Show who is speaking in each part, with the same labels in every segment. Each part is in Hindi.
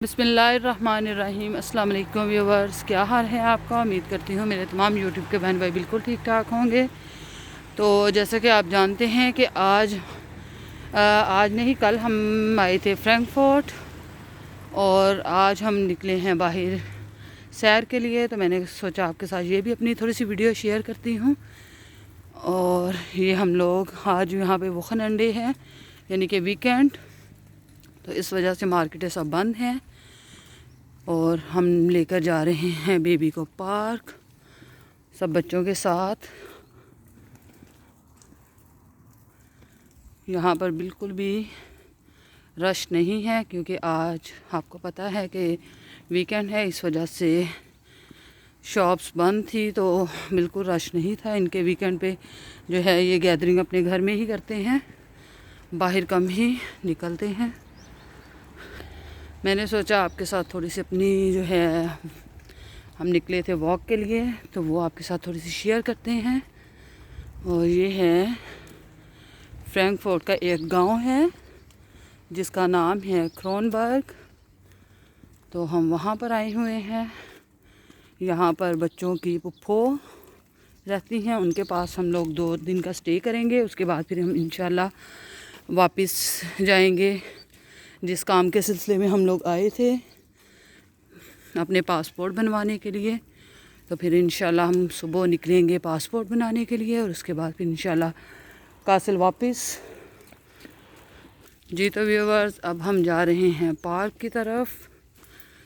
Speaker 1: बिस्मिल्लाहिर्रहमानिर्रहीम। अस्सलाम वालेकुम व्यूवर्स, क्या हाल है आपका। उम्मीद करती हूँ मेरे तमाम यूट्यूब के बहन भाई बिल्कुल ठीक ठाक होंगे। तो जैसे कि आप जानते हैं कि आज नहीं कल हम आए थे फ्रैंकफर्ट और आज हम निकले हैं बाहर सैर के लिए। तो मैंने सोचा आपके साथ ये भी अपनी थोड़ी सी वीडियो शेयर करती हूँ। और ये हम लोग आज यहाँ पे वोखन डे है यानी कि वीकेंड, तो इस वजह से मार्केटें सब बंद हैं और हम लेकर जा रहे हैं बेबी को पार्क सब बच्चों के साथ। यहाँ पर बिल्कुल भी रश नहीं है क्योंकि आज आपको पता है कि वीकेंड है, इस वजह से शॉप्स बंद थी, तो बिल्कुल रश नहीं था। इनके वीकेंड पे जो है ये गैदरिंग अपने घर में ही करते हैं, बाहर कम ही निकलते हैं। मैंने सोचा आपके साथ थोड़ी सी अपनी जो है, हम निकले थे वॉक के लिए, तो वो आपके साथ थोड़ी सी शेयर करते हैं। और ये है फ्रैंकफर्ट का एक गांव है जिसका नाम है क्रोनबर्ग। तो हम वहाँ पर आए हुए हैं। यहाँ पर बच्चों की पुप्पो रहती हैं, उनके पास हम लोग 2 दिन का स्टे करेंगे। उसके बाद फिर हम इंशाल्लाह वापस जाएंगे जिस काम के सिलसिले में हम लोग आए थे अपने पासपोर्ट बनवाने के लिए। तो फिर इंशाल्लाह हम सुबह निकलेंगे पासपोर्ट बनाने के लिए और उसके बाद फिर इंशाल्लाह कासिल वापस। जी तो व्यूवर्स, अब हम जा रहे हैं पार्क की तरफ।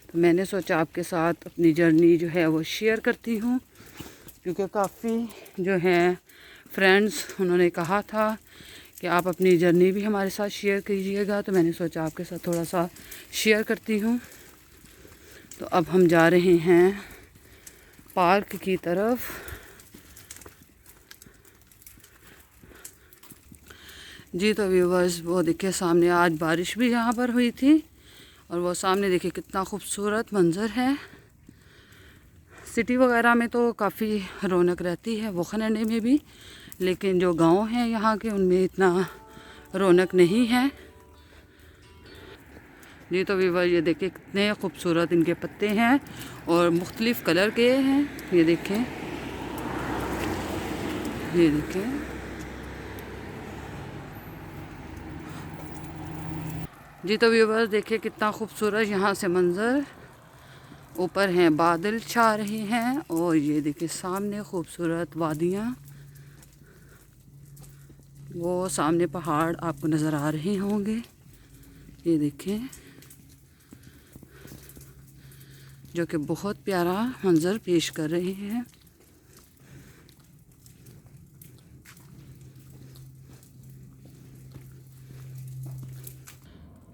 Speaker 1: तो मैंने सोचा आपके साथ अपनी जर्नी जो है वो शेयर करती हूँ क्योंकि काफ़ी जो हैं फ्रेंड्स उन्होंने कहा था कि आप अपनी जर्नी भी हमारे साथ शेयर कीजिएगा, तो मैंने सोचा आपके साथ थोड़ा सा शेयर करती हूँ। तो अब हम जा रहे हैं पार्क की तरफ। जी तो व्यूवर्स, वो देखिए सामने आज बारिश भी यहाँ पर हुई थी और वो सामने देखिए कितना खूबसूरत मंज़र है। सिटी वगैरह में तो काफ़ी रौनक रहती है, वोखन में भी, लेकिन जो गांव हैं यहाँ के उनमें इतना रौनक नहीं है। जी तो व्यूवर, ये देखिए कितने खूबसूरत इनके पत्ते हैं और मुख्तलिफ़ कलर के हैं। ये देखें, ये देखें। जी तो व्यूवर, देखिए कितना खूबसूरत यहाँ से मंज़र। ऊपर हैं बादल छा रहे हैं और ये देखिए सामने खूबसूरत वादियाँ, वो सामने पहाड़ आपको नज़र आ रहे होंगे। ये देखें, जो कि बहुत प्यारा मंज़र पेश कर रहे हैं।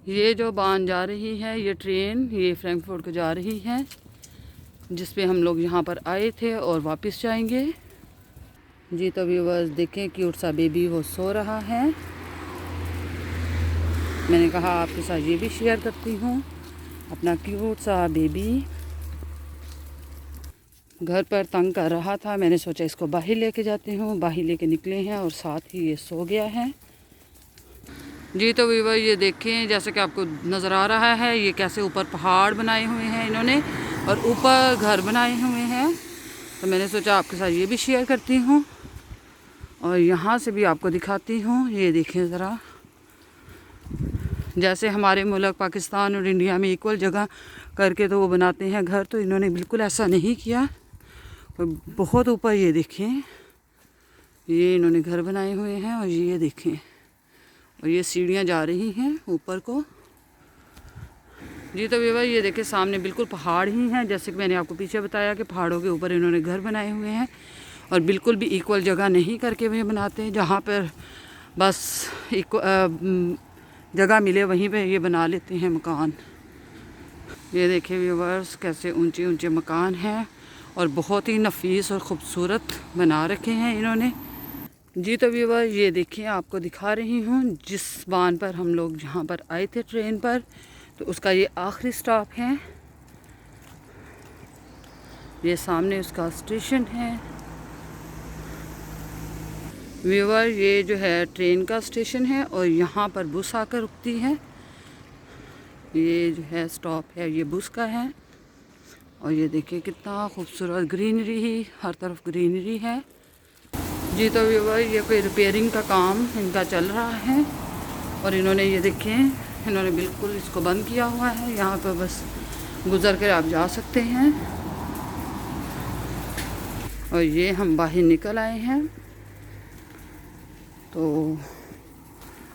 Speaker 1: ये जो बान जा रही है, ये ट्रेन ये फ्रैंकफर्ट को जा रही है जिस पे हम लोग यहाँ पर आए थे और वापस जाएंगे। जी तो व्यूवर्स, देखें क्यूट सा बेबी वो सो रहा है। मैंने कहा आपके साथ ये भी शेयर करती हूँ। अपना क्यूट सा बेबी घर पर तंग कर रहा था, मैंने सोचा इसको बाहर लेके जाते हूँ। बाहर लेके निकले हैं और साथ ही ये सो गया है। जी तो व्यूवर, ये देखें जैसे कि आपको नज़र आ रहा है, ये कैसे ऊपर पहाड़ बनाए हुए हैं इन्होंने और ऊपर घर बनाए हुए हैं। तो मैंने सोचा आपके साथ ये भी शेयर करती हूँ और यहाँ से भी आपको दिखाती हूँ। ये देखें ज़रा, जैसे हमारे मुल्क पाकिस्तान और इंडिया में इक्वल जगह करके तो वो बनाते हैं घर, तो इन्होंने बिल्कुल ऐसा नहीं किया। बहुत ऊपर ये देखें, ये इन्होंने घर बनाए हुए हैं और ये देखें, और ये सीढ़ियाँ जा रही हैं ऊपर को। जी तो व्यूअर, ये देखें सामने बिल्कुल पहाड़ ही हैं, जैसे कि मैंने आपको पीछे बताया कि पहाड़ों के ऊपर इन्होंने घर बनाए हुए हैं और बिल्कुल भी इक्वल जगह नहीं करके वे बनाते हैं। जहाँ पर बस जगह मिले वहीं पे ये बना लेते हैं मकान। ये देखें व्यूअर्स, कैसे ऊंचे ऊंचे मकान हैं और बहुत ही नफीस और ख़ूबसूरत बना रखे हैं इन्होंने। जी तो व्यूअर, ये देखिए आपको दिखा रही हूँ जिस बान पर हम लोग जहाँ पर आए थे ट्रेन पर, तो उसका ये आखिरी स्टॉप है। ये सामने उसका स्टेशन है। व्यूअर, ये जो है ट्रेन का स्टेशन है और यहाँ पर बस आकर रुकती है। ये जो है स्टॉप है ये बुश का है। और ये देखिए कितना खूबसूरत ग्रीनरी ही, हर तरफ ग्रीनरी है। जी तो व्यूअर ये कोई रिपेयरिंग का काम इनका चल रहा है और इन्होंने ये देखें, इन्होंने बिल्कुल इसको बंद किया हुआ है। यहाँ पर बस गुज़र कर आप जा सकते हैं। और ये हम बाहर निकल आए हैं, तो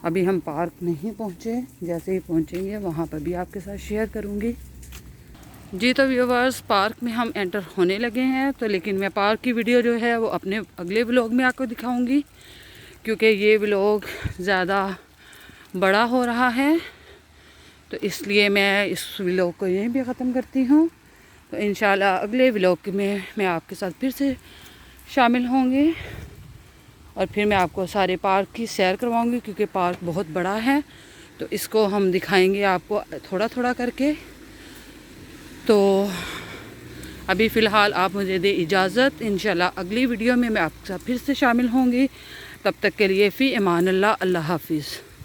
Speaker 1: अभी हम पार्क नहीं पहुँचे, जैसे ही पहुँचेंगे वहाँ पर भी आपके साथ शेयर करूँगी। जी तो व्यूवर्स पार्क में हम एंटर होने लगे हैं, तो लेकिन मैं पार्क की वीडियो जो है वो अपने अगले व्लॉग में आपको दिखाऊंगी, क्योंकि ये व्लॉग ज़्यादा बड़ा हो रहा है, तो इसलिए मैं इस व्लॉग को यहीं भी ख़त्म करती हूँ। तो इंशाल्लाह अगले व्लॉग में मैं आपके साथ फिर से शामिल होंगे और फिर मैं आपको सारे पार्क की सैर करवाऊँगी, क्योंकि पार्क बहुत बड़ा है, तो इसको हम दिखाएँगे आपको थोड़ा थोड़ा करके। तो अभी फ़िलहाल आप मुझे दे इजाज़त, इंशाल्लाह अगली वीडियो में मैं आपके साथ फिर से शामिल होंगी। तब तक के लिए फ़ी अमान अल्लाह, अल्लाह हाफिज़।